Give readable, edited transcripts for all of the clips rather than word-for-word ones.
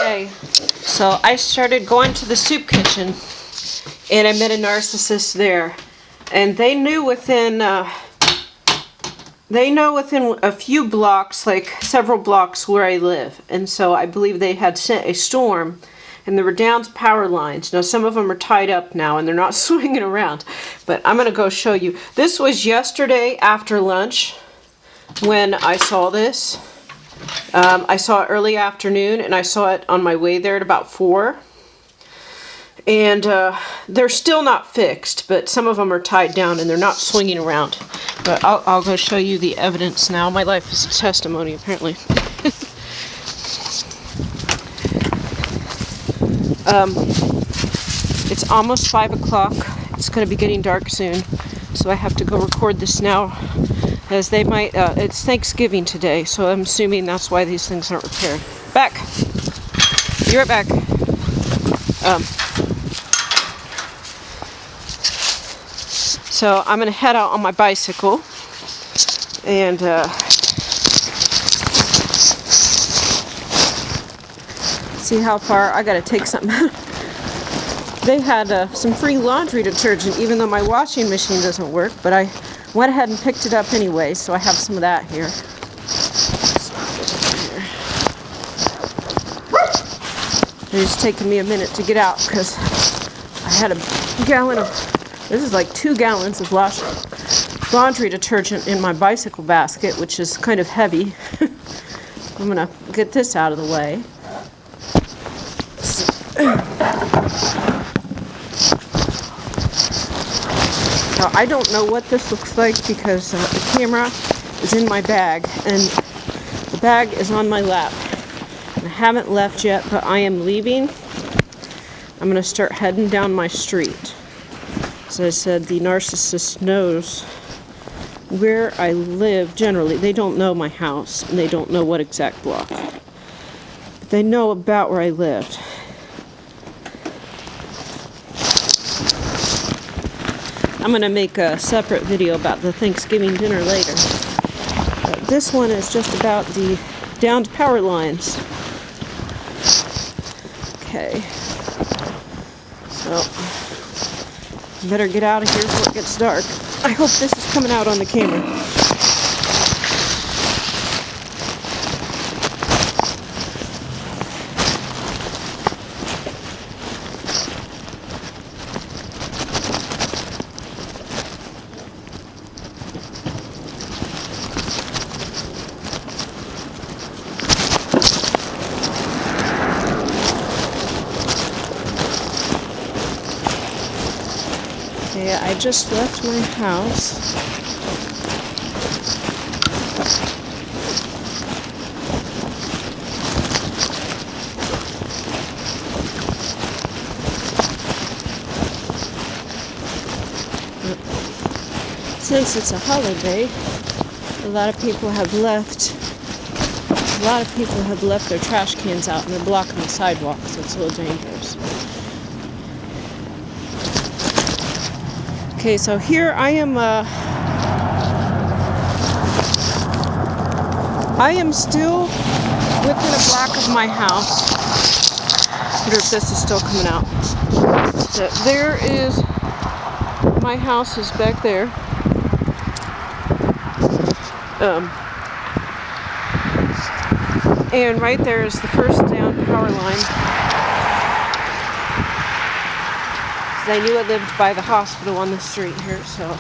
day. So I started going to the soup kitchen, and I met a narcissist there. And they know within a few blocks, like several blocks where I live. And so I believe they had sent a storm, and there were down power lines. Now some of them are tied up now, and they're not swinging around. But I'm going to go show you. This was yesterday after lunch when I saw this. I saw it early afternoon, and I saw it on my way there at about 4. And they're still not fixed, but some of them are tied down and they're not swinging around. But I'll go show you the evidence now. My life is a testimony, apparently. It's almost 5 o'clock. It's going to be getting dark soon, so I have to go record this now. As they might, it's Thanksgiving today, so I'm assuming that's why these things aren't repaired. Back! Be right back. So I'm going to head out on my bicycle and see how far. I got to take something out. They had some free laundry detergent, even though my washing machine doesn't work, but I went ahead and picked it up anyway, so I have some of that here. It's taking me a minute to get out because I had a gallon of, this is like 2 gallons of laundry detergent in my bicycle basket, which is kind of heavy. I'm going to get this out of the way. Now, I don't know what this looks like because the camera is in my bag and the bag is on my lap. And I haven't left yet, but I am leaving. I'm going to start heading down my street. As I said, the narcissist knows where I live generally. They don't know my house and they don't know what exact block. But they know about where I lived. I'm going to make a separate video about the Thanksgiving dinner later. But this one is just about the downed power lines. Okay. So, better get out of here before it gets dark. I hope this is coming out on the camera. Okay, I just left my house. Since it's a holiday, a lot of people have left their trash cans out and they're blocking the sidewalk, so it's a little dangerous. Okay, so here I am still within a block of my house. I wonder if this is still coming out. So there is, my house is back there. And right there is the first down power line. I knew I lived by the hospital on the street here, so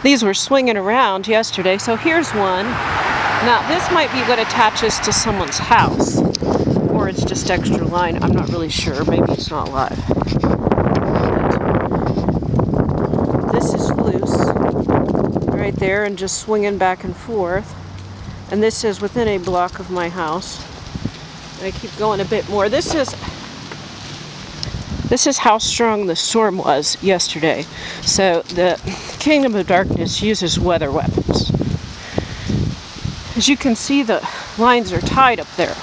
these were swinging around yesterday. So here's one. Now this might be what attaches to someone's house, or it's just extra line. I'm not really sure. Maybe it's not live. This is loose right there and just swinging back and forth. And this is within a block of my house. I keep going a bit more. This is how strong the storm was yesterday. So the Kingdom of Darkness uses weather weapons. As you can see, the lines are tied up there.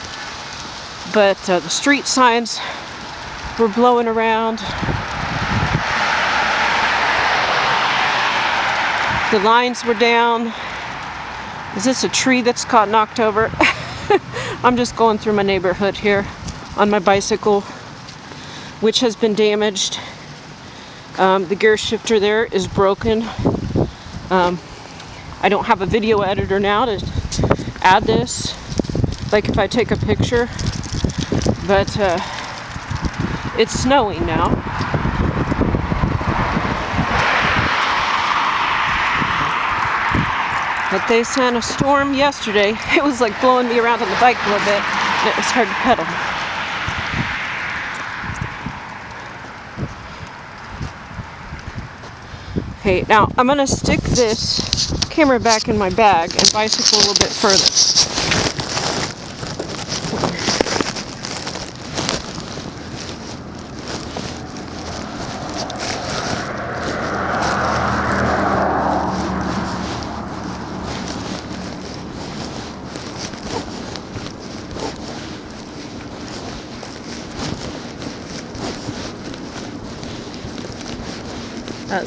But the street signs were blowing around. The lines were down. Is this a tree that's got knocked over? I'm just going through my neighborhood here on my bicycle, which has been damaged. The gear shifter there is broken. I don't have a video editor now to add this, like if I take a picture, but it's snowing now. But they sent a storm yesterday. It was like blowing me around on the bike a little bit, and it was hard to pedal. Okay, now I'm gonna stick this camera back in my bag and bicycle a little bit further.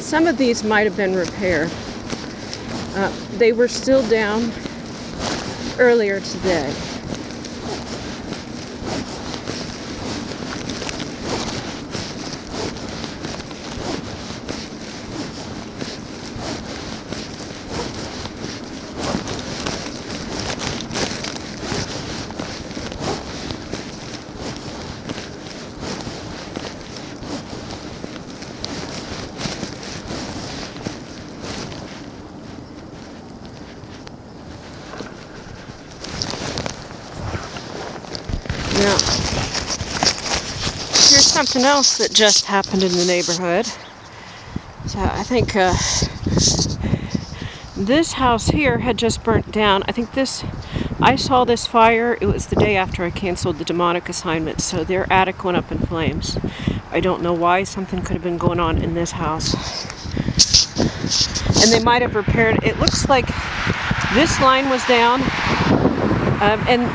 Some of these might have been repaired. They were still down earlier today. Now, here's something else that just happened in the neighborhood. So I think this house here had just burnt down. I saw this fire. It was the day after I canceled the demonic assignment, so their attic went up in flames. I don't know why. Something could have been going on in this house. And they might have repaired. It looks like this line was down, and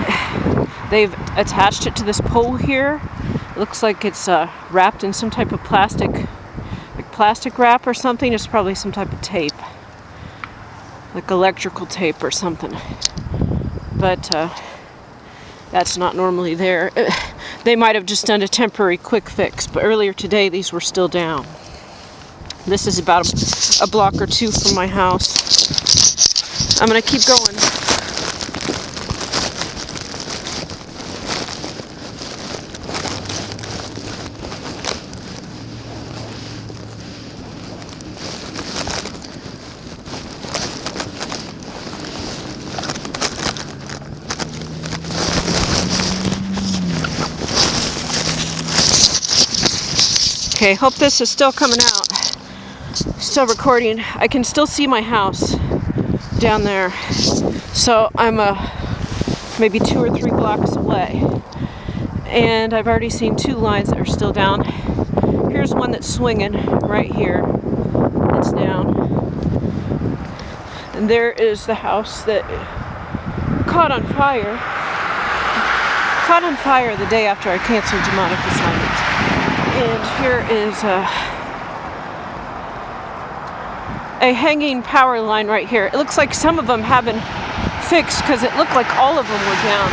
they've attached it to this pole here. It looks like it's wrapped in some type of plastic, like plastic wrap or something. It's probably some type of tape, like electrical tape or something. But that's not normally there. They might have just done a temporary quick fix, but earlier today these were still down. This is about a block or two from my house. I'm gonna keep going. Okay, hope this is still coming out. Still recording. I can still see my house down there. So I'm maybe 2 or 3 blocks away. And I've already seen 2 lines that are still down. Here's one that's swinging right here. It's down. And there is the house that caught on fire. Caught on fire the day after I canceled demonic assignment. And here is a hanging power line right here. It looks like some of them have been fixed because it looked like all of them were down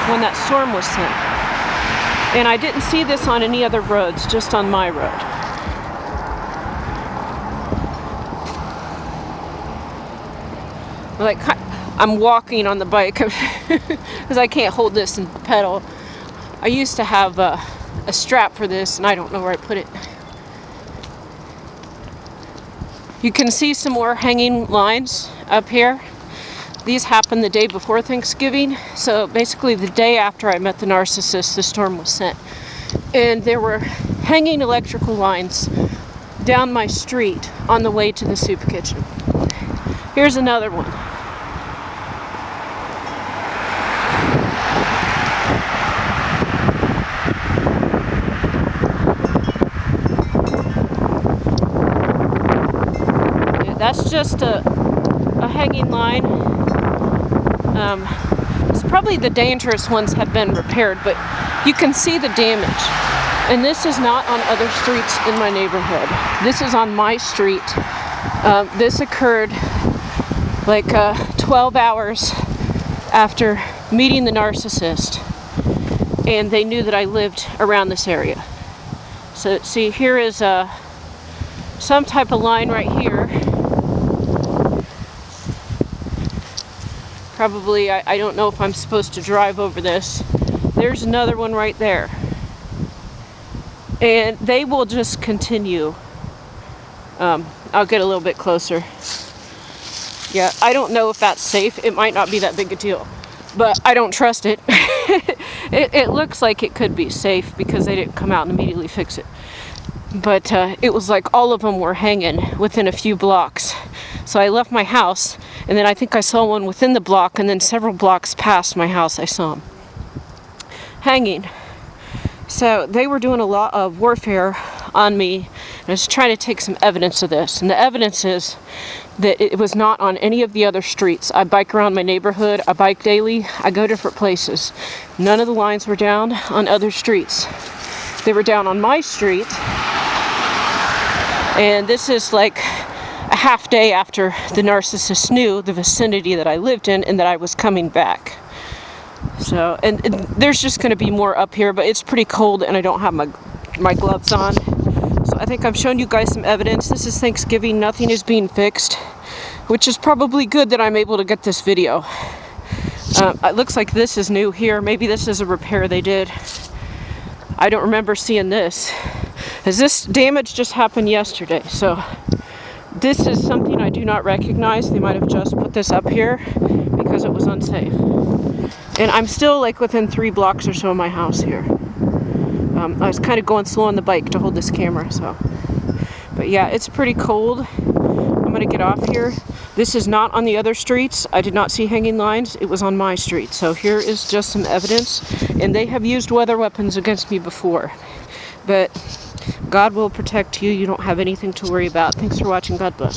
when that storm was sent. And I didn't see this on any other roads, just on my road. Like, I'm walking on the bike because I can't hold this and pedal. I used to have a strap for this, and I don't know where I put it. You can see some more hanging lines up here. These happened the day before Thanksgiving, so basically the day after I met the narcissist, the storm was sent. And there were hanging electrical lines down my street on the way to the soup kitchen. Here's another one. That's just a hanging line. It's probably the dangerous ones have been repaired, but you can see the damage. And this is not on other streets in my neighborhood. This is on my street. This occurred like 12 hours after meeting the narcissist, and they knew that I lived around this area. So see, here is some type of line right here. Probably, I don't know if I'm supposed to drive over this. There's another one right there. And they will just continue. I'll get a little bit closer. Yeah, I don't know if that's safe. It might not be that big a deal, but I don't trust it. It looks like it could be safe because they didn't come out and immediately fix it. But it was like all of them were hanging within a few blocks. So I left my house, and then I think I saw one within the block, and then several blocks past my house I saw them hanging. So they were doing a lot of warfare on me. I was trying to take some evidence of this, and the evidence is that it was not on any of the other streets. I bike around my neighborhood, I bike daily, I go different places. None of the lines were down on other streets. They were down on my street, and this is like a half day after the narcissist knew the vicinity that I lived in and that I was coming back. So, and there's just going to be more up here, but it's pretty cold and I don't have my gloves on. So I think I've shown you guys some evidence. This is Thanksgiving, nothing is being fixed, which is probably good that I'm able to get this video. It looks like this is new here. Maybe this is a repair they did. I don't remember seeing this, as this damage just happened yesterday. So this is something I do not recognize. They might have just put this up here because it was unsafe. And I'm still like within 3 blocks or so of my house here. I was kind of going slow on the bike to hold this camera, so. But yeah, it's pretty cold. I'm gonna get off here. This is not on the other streets. I did not see hanging lines. It was on my street. So here is just some evidence. And they have used weather weapons against me before. But God will protect you. You don't have anything to worry about. Thanks for watching. God bless.